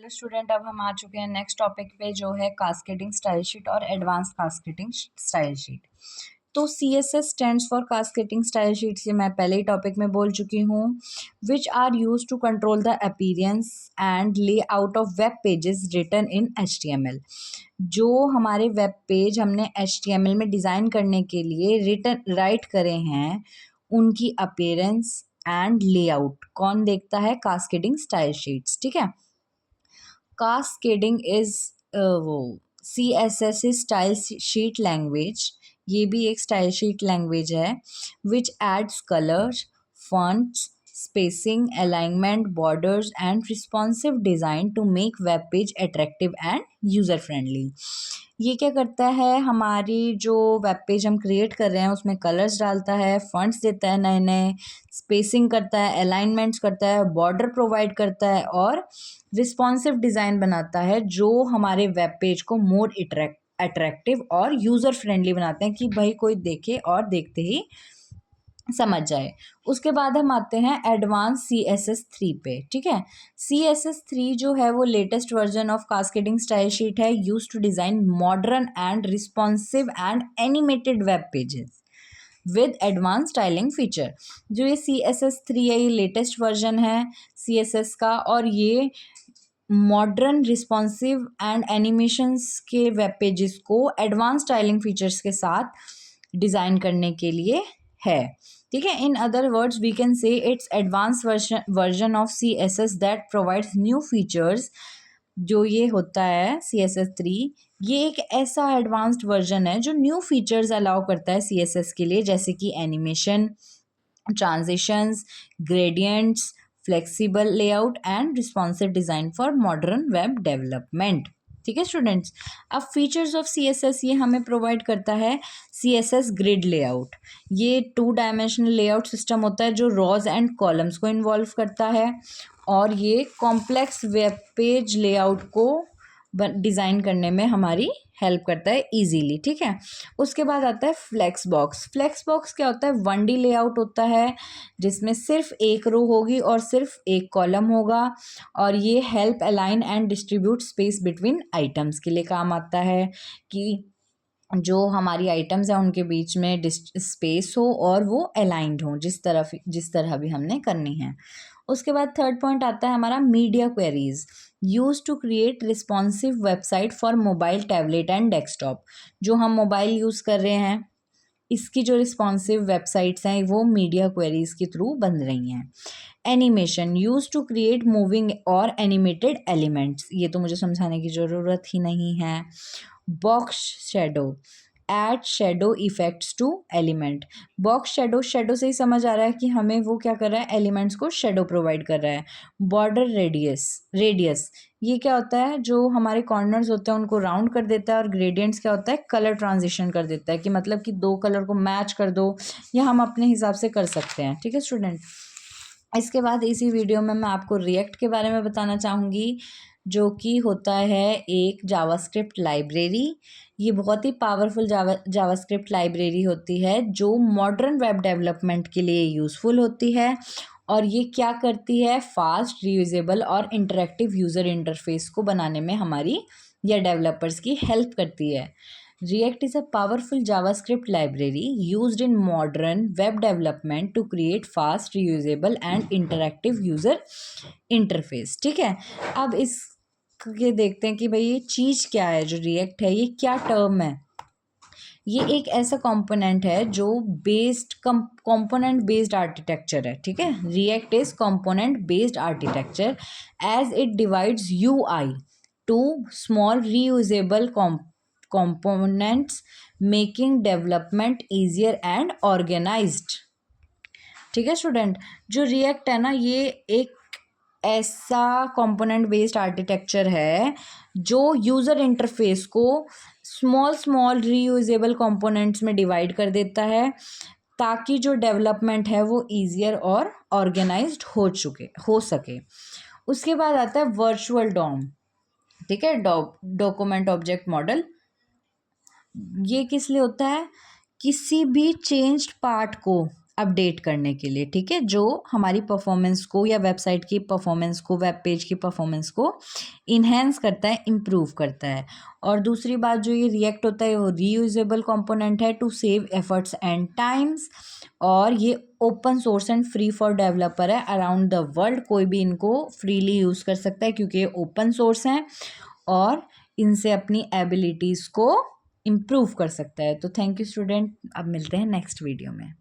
Hello student, अब हम आ चुके हैं नेक्स्ट टॉपिक पे जो है कास्केडिंग स्टाइल शीट और एडवांस कास्केडिंग स्टाइल शीट। तो CSS stands for cascading style sheets, ये मैं पहले ही टॉपिक में बोल चुकी हूँ। Which are use to control the appearance and layout of web pages written in HTML। जो हमारे वेब पेज हमने HTML में डिज़ाइन करने के लिए राइट करे हैं, उनकी अपीयरेंस एंड लेआउट कौन देखता है? Cascading style sheets. ठीक है। कास्केडिंग इज वो CSS स्टाइल शीट लैंग्वेज, ये भी एक स्टाइल शीट लैंग्वेज है। Which adds colours, fonts, spacing, alignment, borders and responsive design to make web page attractive and user friendly. ये क्या करता है? हमारी जो वेब पेज हम क्रिएट कर रहे हैं उसमें कलर्स डालता है, फॉन्ट्स देता है नए नए, स्पेसिंग करता है, अलाइनमेंट्स करता है, बॉर्डर प्रोवाइड करता है और रिस्पॉन्सिव डिज़ाइन बनाता है जो हमारे वेब पेज को मोर अट्रैक्टिव और यूज़र फ्रेंडली बनाते हैं कि भाई कोई देखे और देखते ही समझ जाए। उसके बाद हम आते हैं एडवांस CSS3 पे। ठीक है। CSS3 जो है वो latest version of cascading style sheet है, use to design modern and responsive and animated web pages with advance styling feature. जो ये CSS3 है, ये लेटेस्ट वर्जन है CSS का, और ये मॉडर्न, रिस्पॉन्सिव एंड एनिमेशंस के वेब पेजेस को एडवांस स्टाइलिंग फीचर्स के साथ डिज़ाइन करने के लिए है। ठीक है। In other words we can say it's advance version of CSS that provides new features. जो ये होता है CSS3, ये एक ऐसा एडवांस्ड वर्जन है जो न्यू फीचर्स अलाउ करता है CSS के लिए, जैसे कि animation, transitions, gradients, flexible layout and responsive design for modern web development. ठीक है स्टूडेंट्स। अब फीचर्स ऑफ CSS ये हमें प्रोवाइड करता है CSS ग्रिड लेआउट। ये 2 डायमेंशनल लेआउट सिस्टम होता है जो रॉज एंड कॉलम्स को इन्वॉल्व करता है, और ये कॉम्प्लेक्स वेब पेज लेआउट को डिज़ाइन करने में हमारी हेल्प करता है इजीली। ठीक है। उसके बाद आता है फ्लेक्स बॉक्स। फ्लेक्स बॉक्स क्या होता है? 1D लेआउट होता है जिसमें सिर्फ एक रो होगी और सिर्फ एक कॉलम होगा, और ये help align and distribute space between items के लिए काम आता है कि जो हमारी आइटम्स हैं उनके बीच में स्पेस हो और वो अलाइंड हो जिस तरह भी हमने करनी है। उसके बाद थर्ड पॉइंट आता है हमारा media queries, use to create responsive website for mobile, tablet and desktop. जो हम मोबाइल यूज़ कर रहे हैं, इसकी जो रिस्पॉन्सिव वेबसाइट्स हैं वो मीडिया क्वेरीज के थ्रू बन रही हैं। Animation, use to create moving और एनिमेटेड एलिमेंट्स, ये तो मुझे समझाने की ज़रूरत ही नहीं है। Box shadow, add shadow effects to element. Box shadow, shadow से ही समझ आ रहा है कि हमें वो क्या कर रहा है? एलिमेंट्स को शेडो प्रोवाइड कर रहा है। बॉर्डर रेडियस, रेडियस ये क्या होता है? जो हमारे कॉर्नर्स होते हैं उनको राउंड कर देता है, और ग्रेडियंट्स क्या होता है? कलर ट्रांजिशन कर देता है, कि मतलब कि 2 कलर को मैच कर दो, या हम अपने हिसाब से कर सकते हैं। ठीक है स्टूडेंट। इसके बाद इसी वीडियो में मैं आपको रिएक्ट के बारे में बताना चाहूँगी, जो कि होता है एक जावास्क्रिप्ट लाइब्रेरी। ये बहुत ही पावरफुल जावास्क्रिप्ट लाइब्रेरी होती है जो मॉडर्न वेब डेवलपमेंट के लिए यूज़फुल होती है, और ये क्या करती है? फास्ट, रीयूजेबल और इंटरेक्टिव यूज़र इंटरफेस को बनाने में हमारी या डेवलपर्स की हेल्प करती है। React is a powerful JavaScript library used in modern web development to create fast, reusable and interactive user interface। ठीक है। अब इसके देखते हैं कि भाई ये चीज़ क्या है, जो React है ये क्या टर्म है। ये एक ऐसा कंपोनेंट है जो कंपोनेंट बेस्ड आर्किटेक्चर है। ठीक है। React is component based architecture as it divides UI to small reusable components, making development easier and organized। ठीक है स्टूडेंट। जो रिएक्ट है ना, ये एक ऐसा कंपोनेंट बेस्ड आर्किटेक्चर है जो यूज़र इंटरफेस को स्मॉल रीयूजेबल कंपोनेंट्स में डिवाइड कर देता है, ताकि जो डेवलपमेंट है वो ईजियर और ऑर्गेनाइज्ड हो सके। उसके बाद आता है वर्चुअल डॉम। ठीक है। डॉक्यूमेंट ऑब्जेक्ट मॉडल, ये किस लिए होता है? किसी भी चेंज्ड पार्ट को अपडेट करने के लिए, ठीक है, जो हमारी परफॉर्मेंस को या वेबसाइट की परफॉर्मेंस को, वेब पेज की परफॉर्मेंस को इन्हेंस करता है, इम्प्रूव करता है। और दूसरी बात जो ये रिएक्ट होता है वो रीयूजेबल कंपोनेंट है to save efforts and times, और ये open source and free for developer है अराउंड द वर्ल्ड। कोई भी इनको फ्रीली यूज़ कर सकता है क्योंकि ये ओपन सोर्स हैं और इनसे अपनी एबिलिटीज़ को इम्प्रूव कर सकता है। तो थैंक यू स्टूडेंट, अब मिलते हैं नेक्स्ट वीडियो में।